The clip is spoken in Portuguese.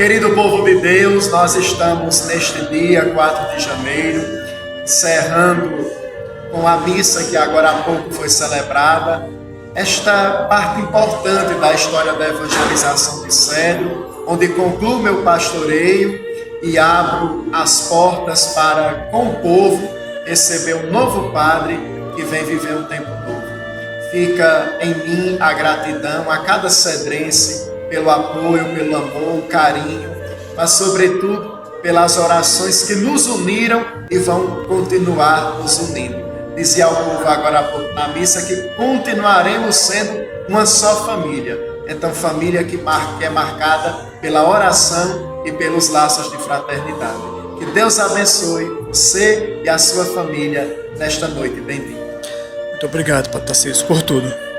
Querido povo de Deus, nós estamos neste dia, 4 de janeiro, encerrando com a missa que agora há pouco foi celebrada, esta parte importante da história da evangelização de Cedro, onde concluo meu pastoreio e abro as portas para, com o povo, receber um novo padre que vem viver um tempo novo. Fica em mim a gratidão a cada cedrense pelo apoio, pelo amor, o carinho, mas sobretudo pelas orações que nos uniram e vão continuar nos unindo. Dizia ao povo agora há pouco na missa que continuaremos sendo uma só família. Então, família que é marcada pela oração e pelos laços de fraternidade. Que Deus abençoe você e a sua família nesta noite bendita. Muito obrigado, Padre Tarcísio, por tudo.